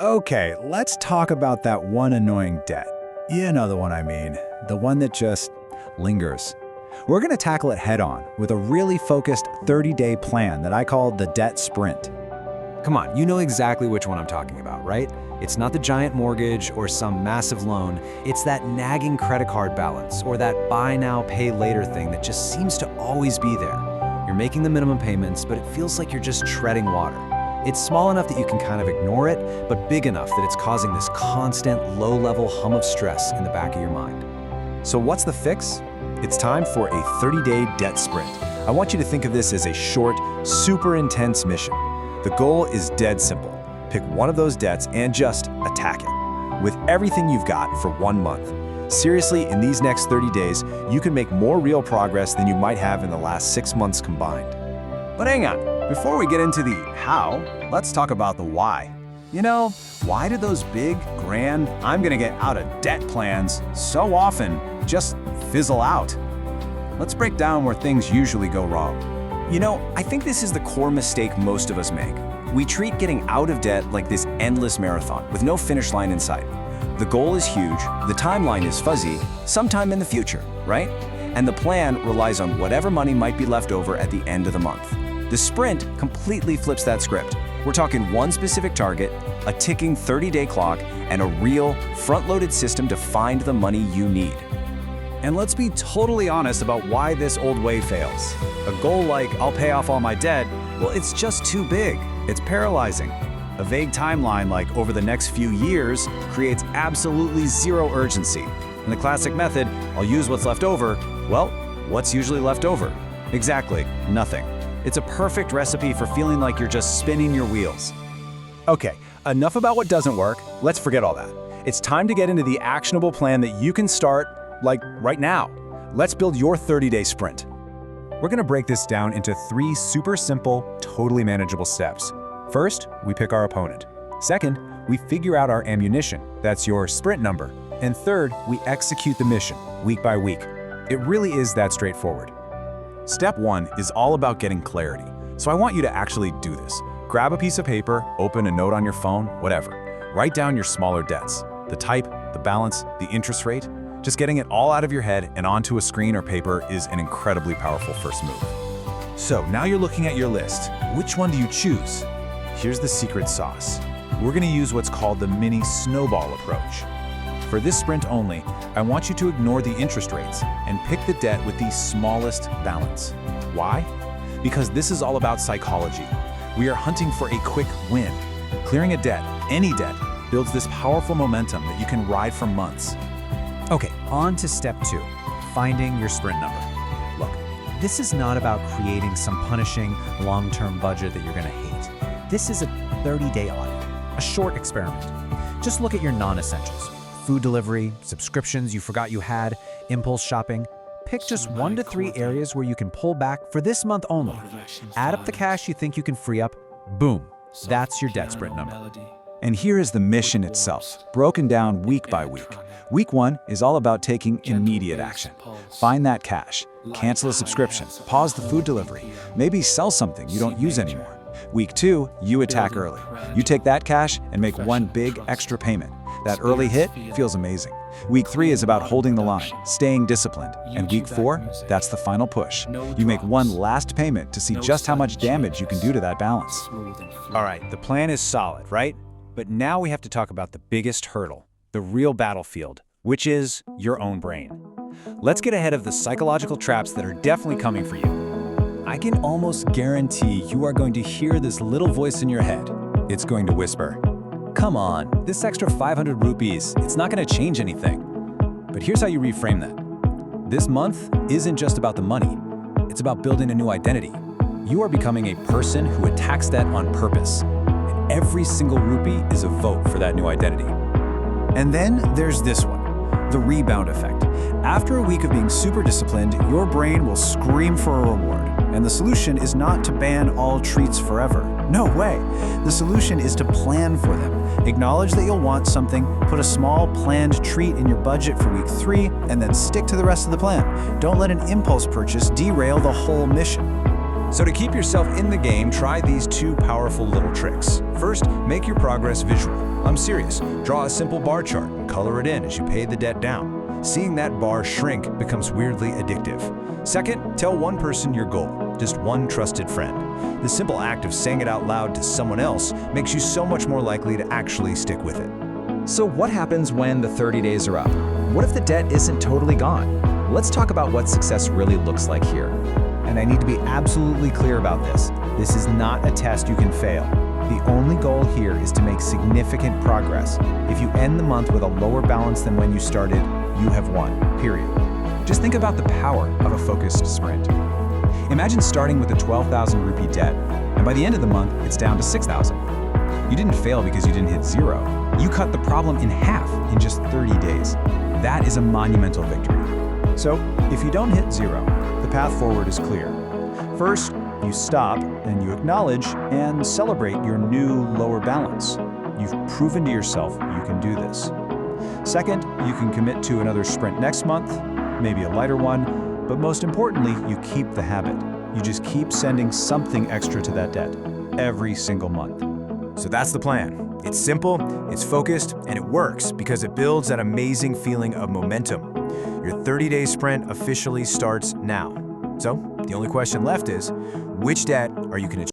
Okay, let's talk about that one annoying debt. You know the one I mean, the one that just lingers. We're going to tackle it head on with a really focused 30-day plan that I call the debt sprint. Come on, you know exactly which one I'm talking about, right? It's not the giant mortgage or some massive loan. It's that nagging credit card balance or that buy now, pay later thing that just seems to always be there. You're making the minimum payments, but it feels like you're just treading water. It's small enough that you can kind of ignore it, but big enough that it's causing this constant low-level hum of stress in the back of your mind. So what's the fix? It's time for a 30-day debt sprint. I want you to think of this as a short, super intense mission. The goal is dead simple. Pick one of those debts and just attack it with everything you've got for 1 month. Seriously, in these next 30 days, you can make more real progress than you might have in the last 6 months combined. But hang on, before we get into the how, let's talk about the why. You know, why do those big, grand, I'm gonna get out of debt plans so often just fizzle out? Let's break down where things usually go wrong. You know, I think this is the core mistake most of us make. We treat getting out of debt like this endless marathon with no finish line in sight. The goal is huge, the timeline is fuzzy, sometime in the future, right? And the plan relies on whatever money might be left over at the end of the month. The sprint completely flips that script. We're talking one specific target, a ticking 30-day clock, and a real, front-loaded system to find the money you need. And let's be totally honest about why this old way fails. A goal like, I'll pay off all my debt, well, it's just too big. It's paralyzing. A vague timeline like over the next few years creates absolutely zero urgency. In the classic method, I'll use what's left over. Well, what's usually left over? Exactly, nothing. It's a perfect recipe for feeling like you're just spinning your wheels. Okay, enough about what doesn't work. Let's forget all that. It's time to get into the actionable plan that you can start, like, right now. Let's build your 30-day sprint. We're going to break this down into 3 super simple, totally manageable steps. First, we pick our opponent. Second, we figure out our ammunition. That's your sprint number. And third, we execute the mission, week by week. It really is that straightforward. Step 1 is all about getting clarity. So I want you to actually do this. Grab a piece of paper, open a note on your phone, whatever. Write down your smaller debts, the type, the balance, the interest rate. Just getting it all out of your head and onto a screen or paper is an incredibly powerful first move. So now you're looking at your list. Which one do you choose? Here's the secret sauce. We're going to use what's called the mini snowball approach. For this sprint only, I want you to ignore the interest rates and pick the debt with the smallest balance. Why? Because this is all about psychology. We are hunting for a quick win. Clearing a debt, any debt, builds this powerful momentum that you can ride for months. Okay, on to step 2, finding your sprint number. Look, this is not about creating some punishing long-term budget that you're gonna hate. This is a 30-day audit, a short experiment. Just look at your non-essentials. Food delivery, subscriptions you forgot you had, impulse shopping. Pick just 1 to 3 areas where you can pull back for this month only. Add up the cash you think you can free up, boom, that's your debt sprint number. And here is the mission itself, broken down week by week. Week 1 is all about taking immediate action. Find that cash, cancel a subscription, pause the food delivery, maybe sell something you don't use anymore. Week 2, you attack early. You take that cash and make one big extra payment. That early hit feels amazing. Week 3 is about holding the line, staying disciplined. And week 4, that's the final push. You make one last payment to see just how much damage you can do to that balance. All right, the plan is solid, right? But now we have to talk about the biggest hurdle, the real battlefield, which is your own brain. Let's get ahead of the psychological traps that are definitely coming for you. I can almost guarantee you are going to hear this little voice in your head. It's going to whisper, "Come on, this extra 500 rupees, it's not going to change anything." But here's how you reframe that. This month isn't just about the money. It's about building a new identity. You are becoming a person who attacks debt on purpose. And every single rupee is a vote for that new identity. And then there's this one, the rebound effect. After a week of being super disciplined, your brain will scream for a reward. And the solution is not to ban all treats forever. No way. The solution is to plan for them. Acknowledge that you'll want something, put a small planned treat in your budget for week 3, and then stick to the rest of the plan. Don't let an impulse purchase derail the whole mission. So to keep yourself in the game, try these 2 powerful little tricks. First, make your progress visual. I'm serious. Draw a simple bar chart and color it in as you pay the debt down. Seeing that bar shrink becomes weirdly addictive. Second, tell one person your goal, just one trusted friend. The simple act of saying it out loud to someone else makes you so much more likely to actually stick with it. So what happens when the 30 days are up? What if the debt isn't totally gone? Let's talk about what success really looks like here. And I need to be absolutely clear about this. This is not a test you can fail. The only goal here is to make significant progress. If you end the month with a lower balance than when you started, you have won, period. Just think about the power of a focused sprint. Imagine starting with a 12,000 rupee debt, and by the end of the month, it's down to 6,000. You didn't fail because you didn't hit zero. You cut the problem in half in just 30 days. That is a monumental victory. So, if you don't hit zero, the path forward is clear. First, you stop and you acknowledge and celebrate your new lower balance. You've proven to yourself you can do this. Second, you can commit to another sprint next month, maybe a lighter one, but most importantly, you keep the habit. You just keep sending something extra to that debt every single month. So that's the plan. It's simple, it's focused, and it works because it builds that amazing feeling of momentum. Your 30-day sprint officially starts now. So the only question left is, which debt are you going to